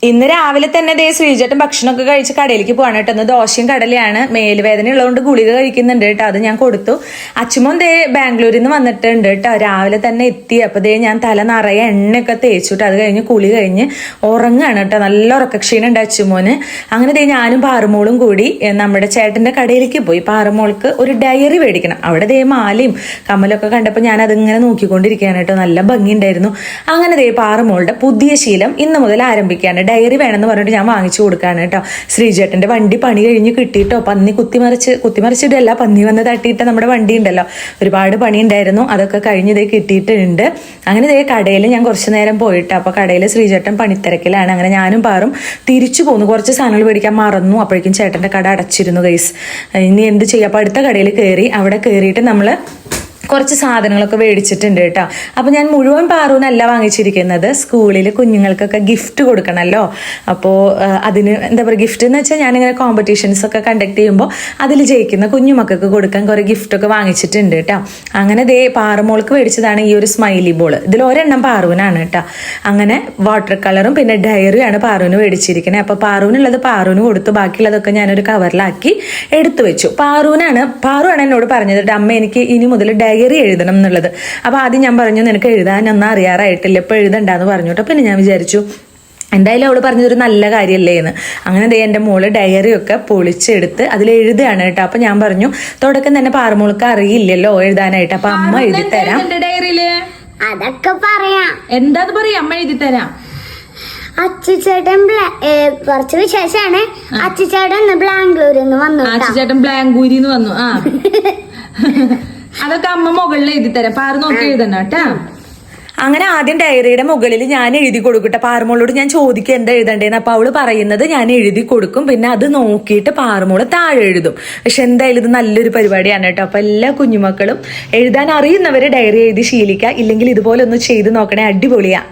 ഇന്ന് രാവിലെ തന്നെ ദേ ശ്രീജേട്ടൻ ഭക്ഷണമൊക്കെ കഴിച്ച് കടയിലേക്ക് പോവാണ് കേട്ടോ. ഇന്ന് ദോശയും കടലയാണ്. മേലുവേദന ഉള്ളതുകൊണ്ട് ഗുളിക കഴിക്കുന്നുണ്ട് കേട്ടോ. അത് ഞാൻ കൊടുത്തു. അച്ചുമോൻ ദേ ബാംഗ്ലൂരിൽ നിന്ന് വന്നിട്ടുണ്ട് കേട്ടോ. രാവിലെ തന്നെ എത്തി. അപ്പൊ ദേ ഞാൻ തല നിറയെ എണ്ണയൊക്കെ തേച്ചിട്ട് അത് കഴിഞ്ഞ് കുളി കഴിഞ്ഞ് ഉറങ്ങാണ് കേട്ടോ. നല്ല ഉറക്കക്ഷീണം ഉണ്ട് അച്ചുമോന്. അങ്ങനെ ദേ ഞാനും പാറുമോളും കൂടി നമ്മുടെ ചേട്ടന്റെ കടയിലേക്ക് പോയി. പാറുമോൾക്ക് ഒരു ഡയറി മേടിക്കണം. അവിടെ ദേ മാലയും കമ്മലൊക്കെ കണ്ടപ്പോൾ ഞാൻ അതിങ്ങനെ നോക്കിക്കൊണ്ടിരിക്കുകയാണ് കേട്ടോ. നല്ല ഭംഗിയുണ്ടായിരുന്നു. അങ്ങനെ ദേ പാറുമോളുടെ പുതിയ ശീലം ഇന്ന് മുതൽ ആരംഭിക്കുകയാണ്. ഡയറി വേണമെന്ന് പറഞ്ഞിട്ട് ഞാൻ വാങ്ങിച്ചു കൊടുക്കാണ് കേട്ടോ. ശ്രീജേട്ടന്റെ വണ്ടി പണി കഴിഞ്ഞ് കിട്ടിയിട്ടോ. പന്നി കുത്തിമറിച്ചിട്ടല്ല, പന്നി വന്ന് തട്ടിയിട്ട് നമ്മുടെ വണ്ടി ഉണ്ടല്ലോ, ഒരുപാട് പണി ഉണ്ടായിരുന്നു. അതൊക്കെ കഴിഞ്ഞ് ഇതേ കിട്ടിയിട്ടുണ്ട്. അങ്ങനെ ഇതേ കടയിൽ ഞാൻ കുറച്ച് നേരം പോയിട്ട്, അപ്പൊ കടയിൽ ശ്രീജേട്ടൻ പണിത്തിരക്കിലാണ്. അങ്ങനെ ഞാനും പാറും തിരിച്ചു പോന്നു. കുറച്ച് സാധനങ്ങൾ മേടിക്കാൻ മറന്നു. അപ്പോഴേക്കും ചേട്ടന്റെ കട അടച്ചിരുന്നു ഗൈസ്. ഇനി എന്ത് ചെയ്യാം? അപ്പൊ അടുത്ത കടയിൽ കയറി. അവിടെ കയറിയിട്ട് നമ്മള് കുറച്ച് സാധനങ്ങളൊക്കെ മേടിച്ചിട്ടുണ്ട് കേട്ടോ. അപ്പൊ ഞാൻ മുഴുവൻ പാറൂനല്ല വാങ്ങിച്ചിരിക്കുന്നത്. സ്കൂളിൽ കുഞ്ഞുങ്ങൾക്കൊക്കെ ഗിഫ്റ്റ് കൊടുക്കണമല്ലോ. അപ്പോൾ അതിന് എന്താ പറയുക, ഗിഫ്റ്റ് എന്ന് വെച്ചാൽ ഞാനിങ്ങനെ കോമ്പറ്റീഷൻസ് ഒക്കെ കണ്ടക്ട് ചെയ്യുമ്പോൾ അതിൽ ജയിക്കുന്ന കുഞ്ഞുമക്കൾക്ക് കൊടുക്കാൻ കുറെ ഗിഫ്റ്റൊക്കെ വാങ്ങിച്ചിട്ടുണ്ട് കേട്ടോ. അങ്ങനെ ദേ പാറുമോൾക്ക് മേടിച്ചതാണ് ഈ ഒരു സ്മൈലി ബോൾ. ഇതിൽ ഒരെണ്ണം പാറുവിനാണ് കേട്ടോ. അങ്ങനെ വാട്ടർ കളറും പിന്നെ ഡയറിയാണ് പാറുവിന് മേടിച്ചിരിക്കുന്നത്. അപ്പൊ പാറുവിനുള്ളത് പാറുവിന് കൊടുത്തു. ബാക്കിയുള്ളതൊക്കെ ഞാനൊരു കവറിലാക്കി എടുത്തു വെച്ചു. പാറുവാണ് എന്നോട് പറഞ്ഞത്, അമ്മ എനിക്ക് ഇനി മുതൽ ഡയറി എഴുതണം എന്നുള്ളത്. അപ്പൊ ആദ്യം ഞാൻ പറഞ്ഞു, നിനക്ക് എഴുതാനൊന്നും അറിയാറായിട്ടില്ല, ഇപ്പൊ എഴുതണ്ടെന്ന് പറഞ്ഞു കേട്ടോ. പിന്നെ ഞാൻ വിചാരിച്ചു എന്തായാലും അവള് പറഞ്ഞതൊരു നല്ല കാര്യമല്ലേ എന്ന്. അങ്ങനെ ദേ എൻ്റെ മോള് ഡയറി ഒക്കെ പൊളിച്ചെടുത്ത് അതിൽ എഴുതുകയാണ് കേട്ടോ. അപ്പൊ ഞാൻ പറഞ്ഞു, തുടക്കം തന്നെ പാറുമോൾക്ക് അറിയില്ലല്ലോ എഴുതാനായിട്ട്, അപ്പൊ അമ്മ എഴുതി തരാം. ഡയറിയില് അതൊക്കെ പറയാം. എന്താ പറയാ? അമ്മ എഴുതി തരാം. അച്ചുചേട്ടൻ കുറച്ച് വിശേഷാണ്. അച്ചുചേട്ടൻ ഇന്ന് ബാംഗ്ലൂരിൽ നിന്ന് വന്നു. അച്ചുചേട്ടൻ ബാംഗ്ലൂരിൽ നിന്ന് വന്നു. ആ അതൊക്കെ അമ്മ മുകളിൽ എഴുതി തരാം. പാറു നോക്കി എഴുതണം കേട്ടാ. അങ്ങനെ ആദ്യം ഡയറിയുടെ മുകളിൽ ഞാൻ എഴുതി കൊടുക്കട്ടെ. പാറുമോളോട് ഞാൻ ചോദിക്കുക എന്താ എഴുതണ്ടേന്ന്. അപ്പൊ അവള് പറയുന്നത് ഞാൻ എഴുതി കൊടുക്കും. പിന്നെ അത് നോക്കിയിട്ട് പാറുമോള് താഴെ എഴുതും. പക്ഷെ എന്തായാലും ഇത് നല്ലൊരു പരിപാടിയാണ് കേട്ടോ. അപ്പൊ എല്ലാ കുഞ്ഞുമക്കളും എഴുതാൻ അറിയുന്നവര് ഡയറി എഴുതി ശീലിക്കുക. ഇല്ലെങ്കിൽ ഇതുപോലെ ഒന്ന് ചെയ്ത് നോക്കണേ, അടിപൊളിയാ.